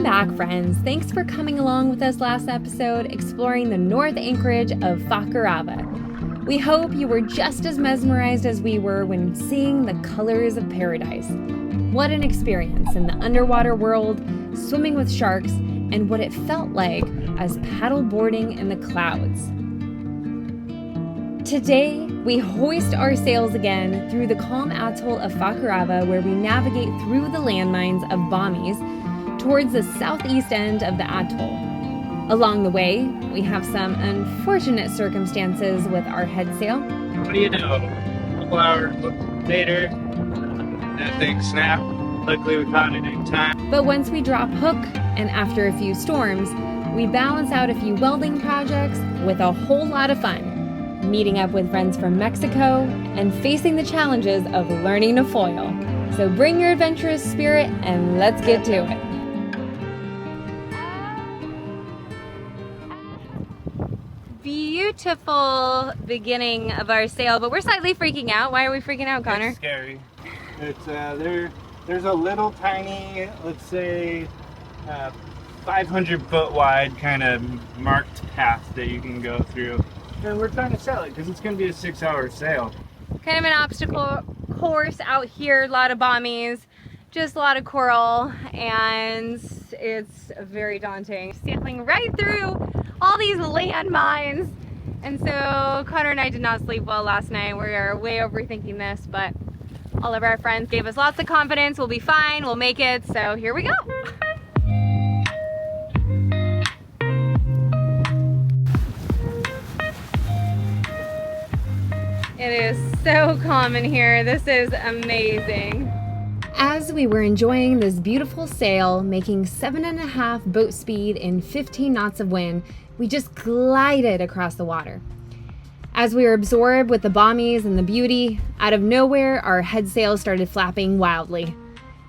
back, friends. Thanks for coming along with us last episode, exploring the north anchorage of Fakarava. We hope you were just as mesmerized as we were when seeing the colors of paradise. What an experience in the underwater world, swimming with sharks, and what it felt like as paddle boarding in the clouds. Today, we hoist our sails again through the calm atoll of Fakarava, where we navigate through the landmines of Bommies towards the southeast end of the atoll. Along the way, we have some unfortunate circumstances with our headsail. What do you know? A couple hours later, that thing snapped. Luckily, we caught it in time. But once we drop hook, and after a few storms, we balance out a few welding projects with a whole lot of fun, meeting up with friends from Mexico and facing the challenges of learning to foil. So bring your adventurous spirit and let's get to it. Beautiful beginning of our sail, but we're slightly freaking out. Why are we freaking out, Connor? It's scary. It's there's a little tiny, let's say 500 foot wide kind of marked path that you can go through, and we're trying to sail it because it's going to be a 6-hour sail. Kind of an obstacle course out here, a lot of bommies, just a lot of coral, and it's very daunting. Sailing right through all these landmines. And so Connor and I did not sleep well last night. We are way overthinking this, but all of our friends gave us lots of confidence. We'll be fine, we'll make it, so here we go. It is so calm in here. This is amazing. As we were enjoying this beautiful sail, making 7.5 boat speed in 15 knots of wind, we just glided across the water. As we were absorbed with the bommies and the beauty, out of nowhere, our headsail started flapping wildly.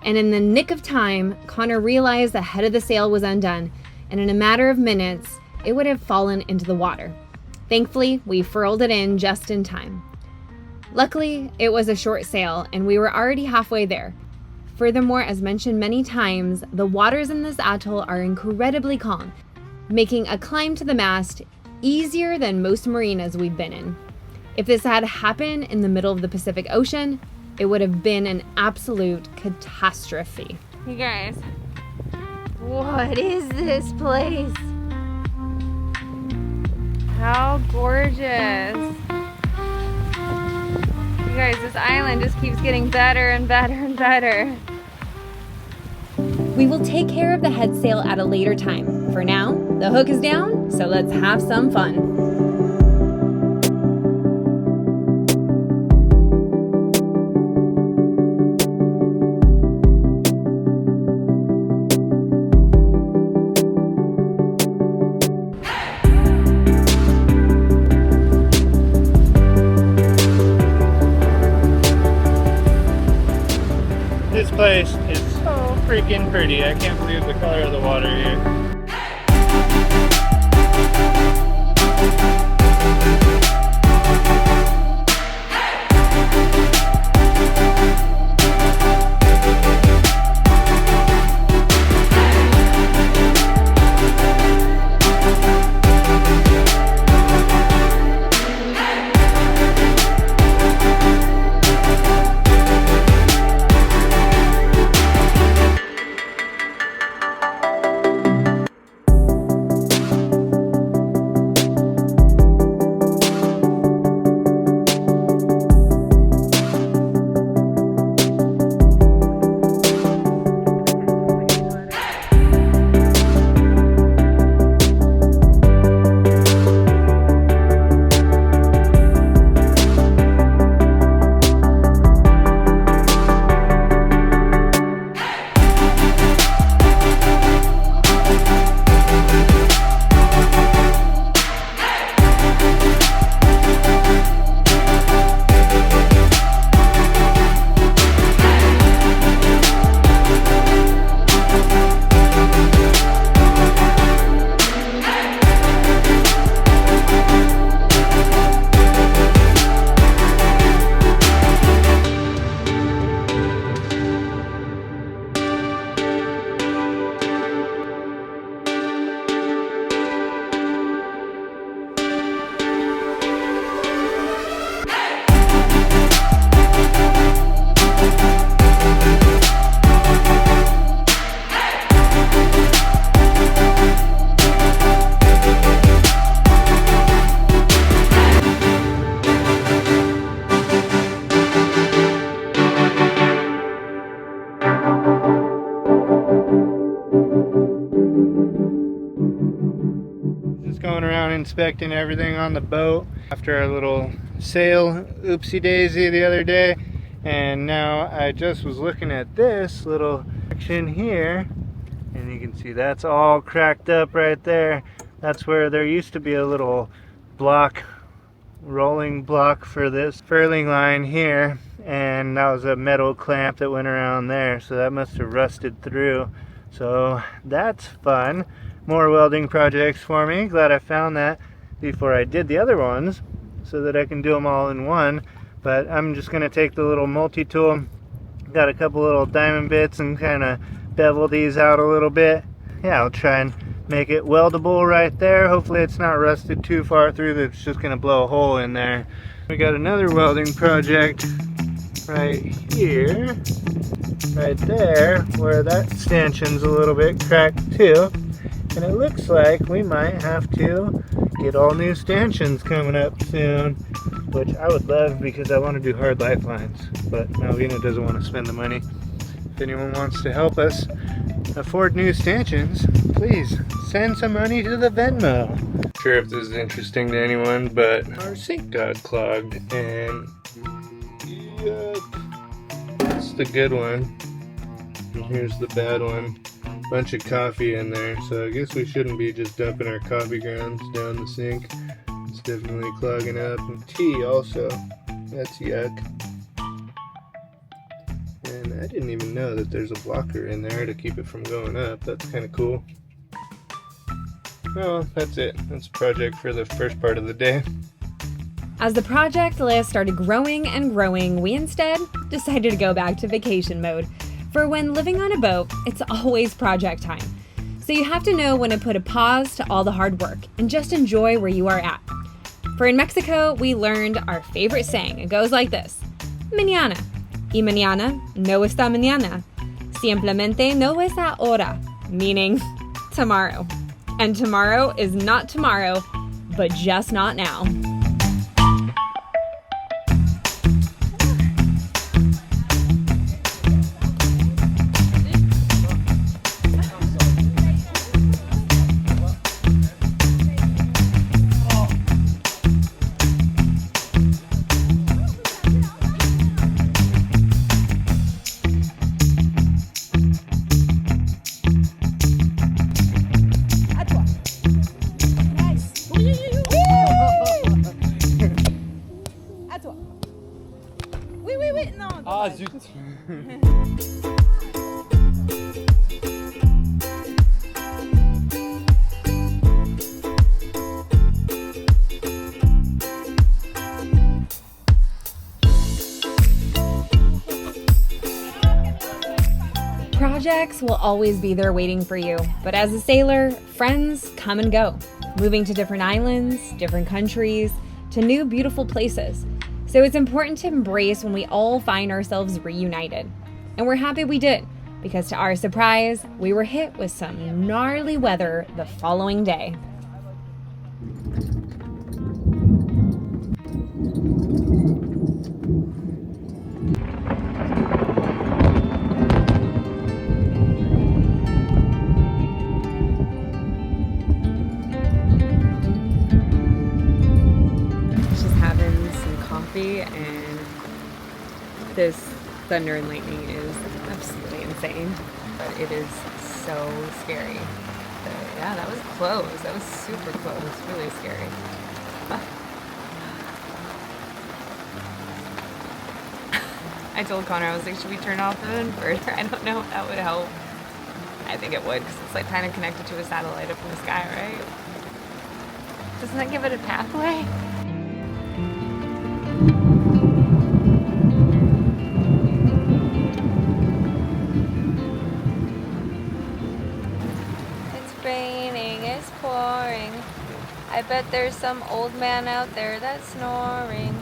And in the nick of time, Connor realized the head of the sail was undone, and in a matter of minutes, it would have fallen into the water. Thankfully, we furled it in just in time. Luckily, it was a short sail, and we were already halfway there. Furthermore, as mentioned many times, the waters in this atoll are incredibly calm, making a climb to the mast easier than most marinas we've been in. If this had happened in the middle of the Pacific Ocean, it would have been an absolute catastrophe. You guys, what is this place? How gorgeous. You guys, this island just keeps getting better and better and better. We will take care of the headsail at a later time. For now, the hook is down, so let's have some fun. This place is so freaking pretty. I can't believe the color of the water here. inspecting everything on the boat after our little sail oopsie daisy the other day. And now I just was looking at this little section here, and you can see that's all cracked up right there. That's where there used to be a little block, rolling block for this furling line here, and that was a metal clamp that went around there, so that must have rusted through. So that's fun. More welding projects for me. Glad I found that before I did the other ones so that I can do them all in one. But I'm just going to take the little multi-tool, got a couple little diamond bits, and kind of bevel these out a little bit. Yeah, I'll try and make it weldable right there. Hopefully it's not rusted too far through that it's just going to blow a hole in there. We got another welding project right here, right there, where that stanchion's a little bit cracked too. And it looks like we might have to get all new stanchions coming up soon, which I would love because I want to do hard lifelines. But Malvina doesn't want to spend the money. If anyone wants to help us afford new stanchions, please send some money to the Venmo. Not sure if this is interesting to anyone, but our sink got clogged, and yuck, that's the good one. And here's the bad one. Bunch of coffee in there, so I guess we shouldn't be just dumping our coffee grounds down the sink. It's definitely clogging up. And tea also, that's yuck. And I didn't even know that there's a blocker in there to keep it from going up. That's kind of cool. Oh, that's it. That's a project for the first part of the day. As the project list started growing and growing, we instead decided to go back to vacation mode. For when living on a boat, it's always project time. So you have to know when to put a pause to all the hard work and just enjoy where you are at. For in Mexico, we learned our favorite saying. It goes like this: Mañana. Y mañana no está mañana. Simplemente no es ahora. Meaning tomorrow. And tomorrow is not tomorrow, but just not now. Ah zut. Projects will always be there waiting for you, but as a sailor, friends come and go, moving to different islands, different countries, to new beautiful places. So it's important to embrace when we all find ourselves reunited. And we're happy we did, because to our surprise, we were hit with some gnarly weather the following day. And this thunder and lightning is absolutely insane, but it is so scary. So yeah, that was close. That was super close. Really scary. I told Connor, I was like, should we turn off the inverter? I don't know if that would help. I think it would, because it's like kind of connected to a satellite up in the sky, right? Doesn't that give it a pathway? It's pouring. I bet there's some old man out there that's snoring.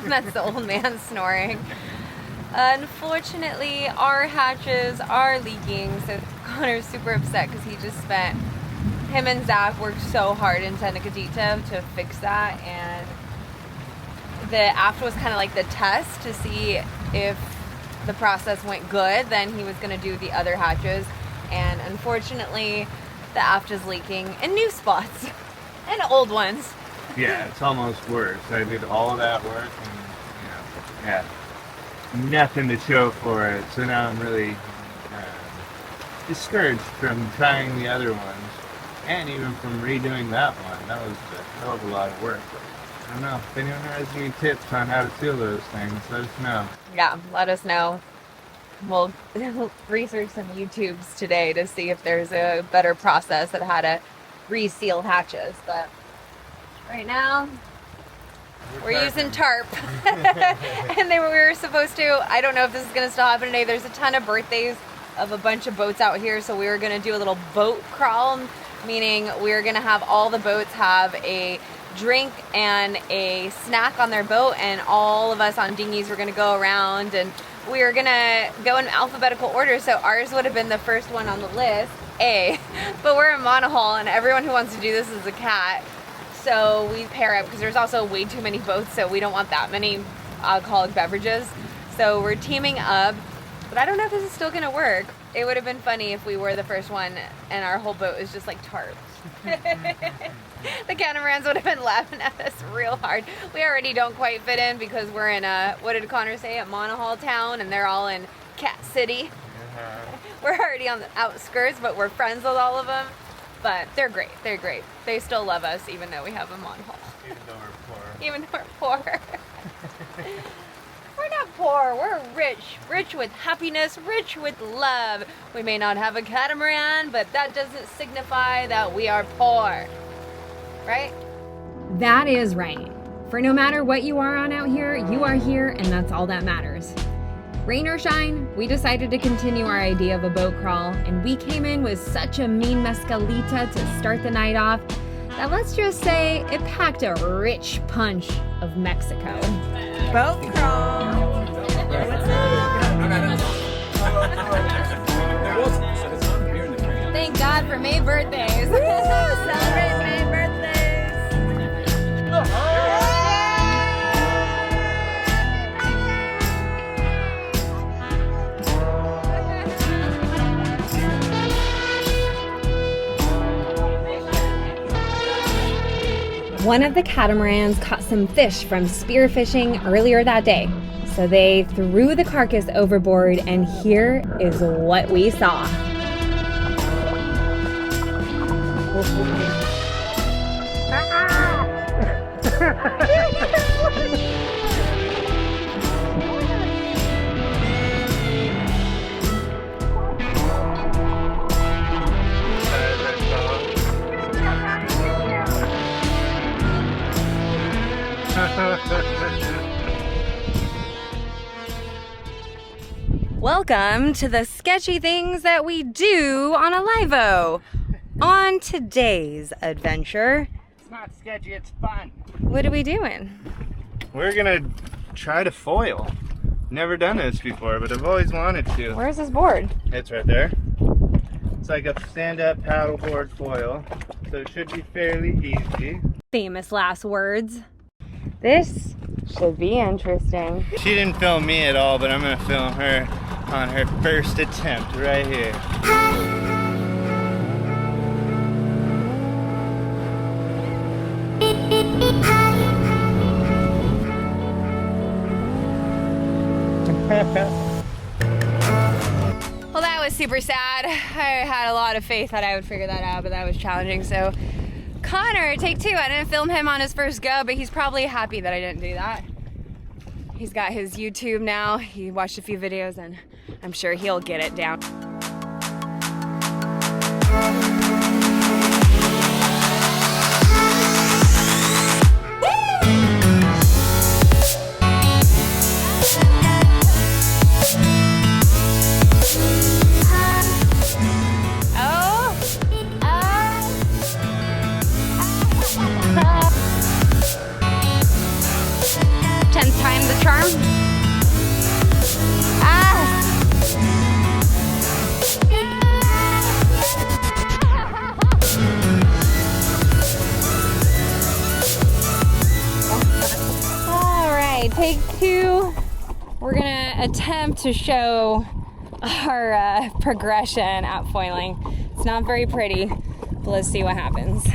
That's the old man snoring. Unfortunately, our hatches are leaking, so Connor's super upset because him and Zach worked so hard in Tenacatita to fix that, and the aft was kind of like the test to see if the process went good. Then he was going to do the other hatches. And unfortunately, the aft is leaking in new spots and old ones. Yeah, it's almost worse. I did all that work and, yeah, nothing to show for it. So now I'm really discouraged from trying the other ones and even from redoing that one. That was a hell of a lot of work. I don't know if anyone has any tips on how to seal those things. Let us know. Yeah, let us know. We'll research some YouTubes today to see if there's a better process of how to reseal hatches. But right now, we're using tarp. And we were supposed to, I don't know if this is going to still happen today. There's a ton of birthdays of a bunch of boats out here. So we were going to do a little boat crawl, meaning we're going to have all the boats have a drink and a snack on their boat, and all of us on dinghies were going to go around, and we were going to go in alphabetical order. So ours would have been the first one on the list, A, but we're in monohull and everyone who wants to do this is a cat. So we pair up because there's also way too many boats, so we don't want that many alcoholic beverages. So we're teaming up, but I don't know if this is still going to work. It would have been funny if we were the first one and our whole boat is just like tarps. The catamarans would have been laughing at us real hard. We already don't quite fit in because we're in what did Connor say, a monohull town, and they're all in Cat City. We're already on the outskirts, but we're friends with all of them. But they're great. They're great. They still love us even though we have a monohull. Even though we're poor. Even though we're poor. We're not poor, we're rich. Rich with happiness, rich with love. We may not have a catamaran, but that doesn't signify that we are poor. Right? That is right. For no matter what you are on out here, you are here, and that's all that matters. Rain or shine, we decided to continue our idea of a boat crawl, and we came in with such a mean mezcalita to start the night off that, let's just say, it packed a rich punch of Mexico. Boat crawl. What's up? Thank God for May birthdays. Celebrate May birthdays. One of the catamarans caught some fish from spearfishing earlier that day, so they threw the carcass overboard, and here is what we saw. Welcome to the sketchy things that we do on a live-o. On today's adventure. It's not sketchy, it's fun. What are we doing? We're gonna try to foil. Never done this before, but I've always wanted to. Where's this board? It's right there. It's like a stand-up paddleboard foil, so it should be fairly easy. Famous last words. This should be interesting. She didn't film me at all, but I'm gonna film her on her first attempt right here. Well, that was super sad. I had a lot of faith that I would figure that out, but that was challenging. So, Connor, take two. I didn't film him on his first go, but he's probably happy that I didn't do that. He's got his YouTube now. He watched a few videos, and I'm sure he'll get it down. Take two. We're gonna attempt to show our progression at foiling. It's not very pretty. But let's see what happens.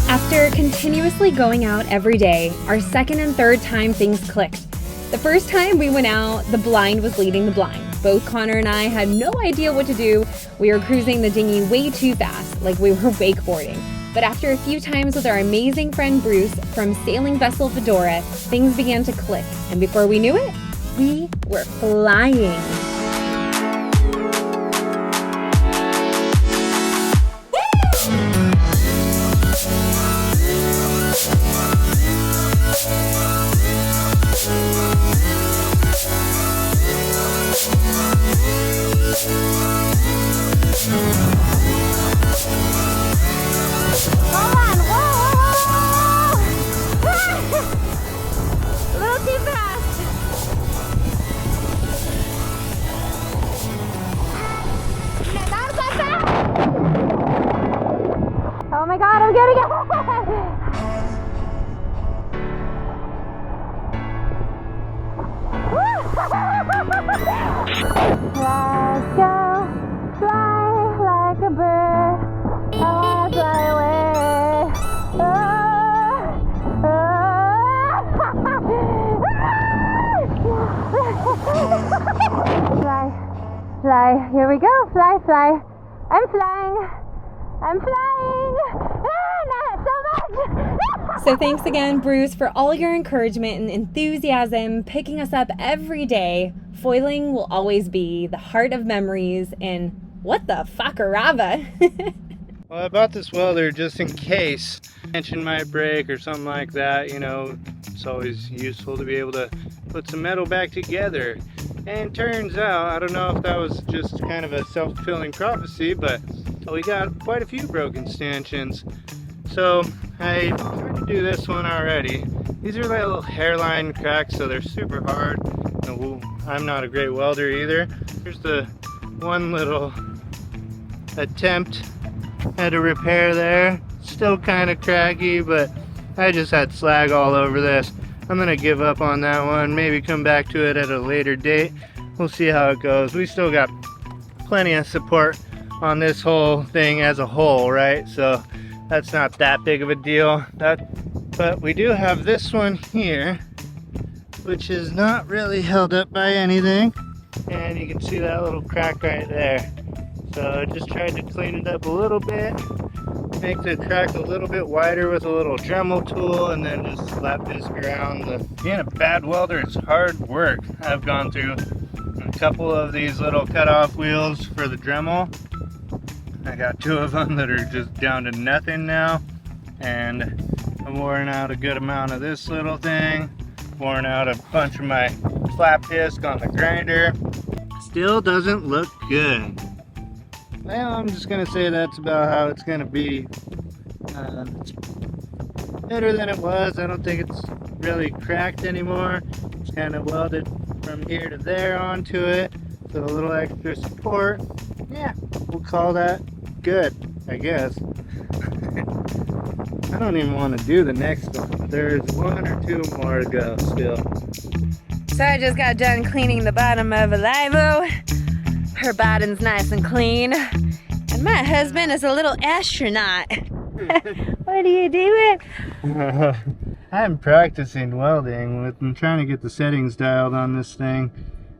After continuously going out every day, our second and third time things clicked. The first time we went out, the blind was leading the blind. Both Connor and I had no idea what to do. We were cruising the dinghy way too fast, like we were wakeboarding. But after a few times with our amazing friend Bruce from sailing vessel Fedora, things began to click. And before we knew it, we were flying. Oh my god, I'm getting it! Let's go, fly like a bird. I wanna fly away. Fly, fly, here we go, fly, fly. I'm flying. I'm flying! Not so much! So thanks again, Bruce, for all your encouragement and enthusiasm, picking us up every day. Foiling will always be the heart of memories and what the Fakarava? Well, I bought this welder just in case tension might break or something like that. You know, it's always useful to be able to put some metal back together. And turns out, I don't know if that was just kind of a self-fulfilling prophecy, but we got quite a few broken stanchions. So I tried to do this one already. These are like little hairline cracks, so they're super hard. I'm not a great welder either. Here's the one little attempt at a repair there. Still kind of cracky, but I just had slag all over this. I'm gonna give up on that one, maybe come back to it at a later date. We'll see how it goes. We still got plenty of support on this whole thing as a whole, right? So that's not that big of a deal. But we do have this one here, which is not really held up by anything. And you can see that little crack right there. So I just tried to clean it up a little bit, make the crack a little bit wider with a little Dremel tool, and then just slap this around. Being a bad welder, it's hard work. I've gone through a couple of these little cutoff wheels for the Dremel. I got two of them that are just down to nothing now, and I'm wearing out a good amount of this little thing, worn out a bunch of my flap disc on the grinder. Still doesn't look good. Well, I'm just gonna say that's about how it's gonna be. It's better than it was. I don't think it's really cracked anymore. It's kind of welded from here to there onto it, so a little extra support. Yeah, we'll call that good, I guess. I don't even want to do the next one. There's one or two more to go still. So I just got done cleaning the bottom of a livo. Her bottom's nice and clean. And my husband is a little astronaut. What are you doing? I'm practicing welding. I'm trying to get the settings dialed on this thing.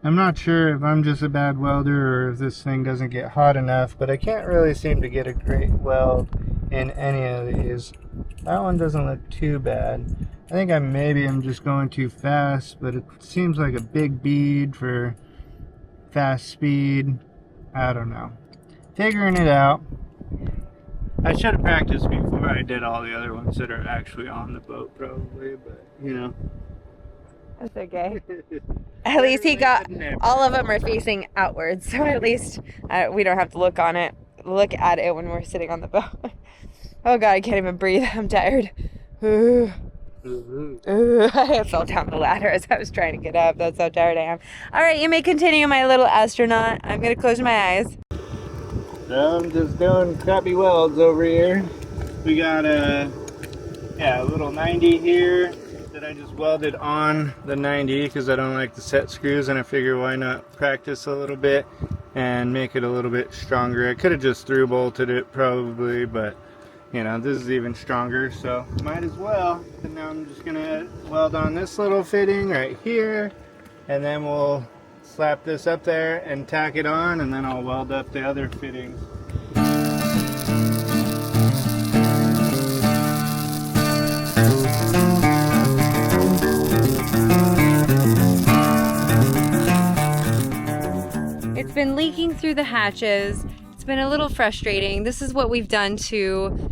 I'm not sure if I'm just a bad welder or if this thing doesn't get hot enough, but I can't really seem to get a great weld in any of these. That one doesn't look too bad. I think I'm just going too fast, but it seems like a big bead for fast speed. I don't know. Figuring it out. I should have practiced before I did all the other ones that are actually on the boat probably, but you know, That's okay. At least he got, all of them are facing outwards, so at least we don't have to look at it when we're sitting on the boat. Oh God, I can't even breathe. I'm tired. I fell down the ladder as I was trying to get up. That's how tired I am. All right, you may continue, my little astronaut. I'm gonna close my eyes. So I'm just doing crappy welds over here. We got a little 90 here that I just welded on the 90 because I don't like the set screws, and I figure why not practice a little bit and make it a little bit stronger. I could have just through bolted it probably, but you know, this is even stronger, so might as well. And now I'm just gonna weld on this little fitting right here, and then we'll slap this up there and tack it on, and then I'll weld up the other fittings. It's been leaking through the hatches. It's been a little frustrating. This is what we've done to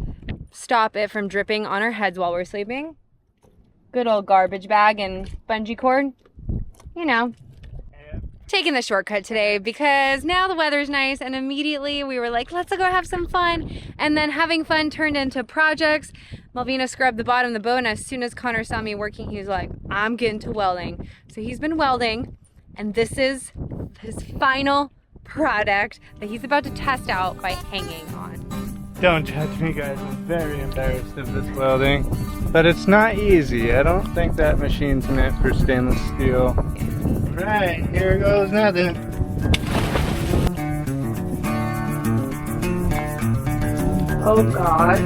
stop it from dripping on our heads while we're sleeping. Good old garbage bag and bungee cord. You know, taking the shortcut today because now the weather's nice, and immediately we were like, let's go have some fun. And then having fun turned into projects. Malvina scrubbed the bottom of the boat, and as soon as Connor saw me working, he was like, I'm getting to welding. So he's been welding, and this is his final product that he's about to test out by hanging on. Don't judge me, guys. I'm very embarrassed of this welding, but it's not easy. I don't think that machine's meant for stainless steel. Right, here goes nothing. Oh gosh.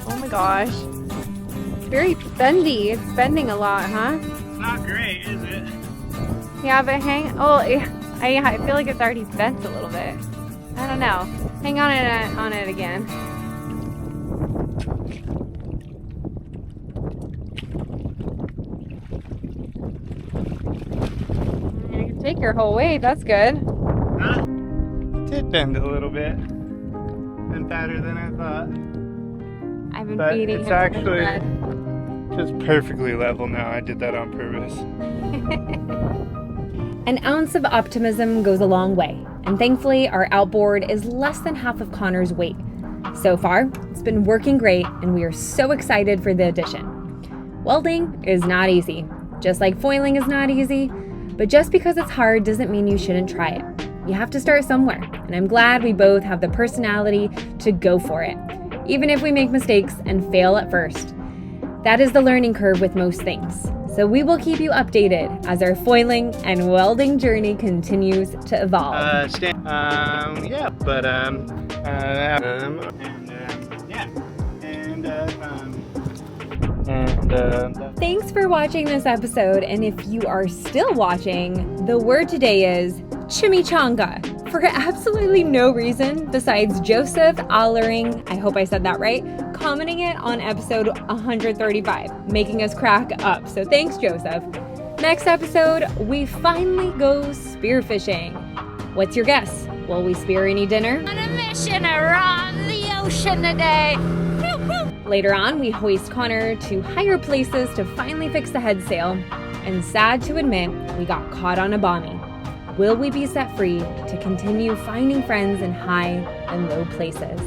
Oh my gosh. It's very bendy. It's bending a lot, huh? It's not great, is it? Yeah, but I feel like it's already bent a little bit. I don't know. Hang on it again. You can take your whole weight. That's good. Huh? It did bend a little bit. Been fatter than I thought. I've been But feeding it's him actually bread. just perfectly level now. I did that on purpose. An ounce of optimism goes a long way, and thankfully our outboard is less than half of Connor's weight. So far, it's been working great, and we are so excited for the addition. Welding is not easy, just like foiling is not easy, but just because it's hard doesn't mean you shouldn't try it. You have to start somewhere, and I'm glad we both have the personality to go for it, even if we make mistakes and fail at first. That is the learning curve with most things. So we will keep you updated as our foiling and welding journey continues to evolve. Thanks for watching this episode, and if you are still watching, the word today is chimichanga, for absolutely no reason besides Joseph Allering, I hope I said that right, commenting it on episode 135, making us crack up. So thanks, Joseph. Next episode, we finally go spearfishing. What's your guess? Will we spear any dinner? On a mission around the ocean today. Later on, we hoist Connor to higher places to finally fix the headsail. And sad to admit, we got caught on a bombie. Will we be set free to continue finding friends in high and low places?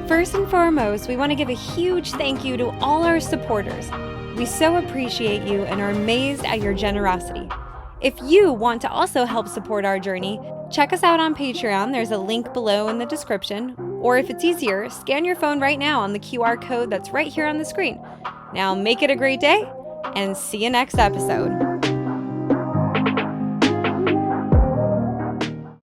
First and foremost, we want to give a huge thank you to all our supporters. We so appreciate you and are amazed at your generosity. If you want to also help support our journey, check us out on Patreon. There's a link below in the description. Or if it's easier, scan your phone right now on the QR code that's right here on the screen. Now make it a great day, and see you next episode.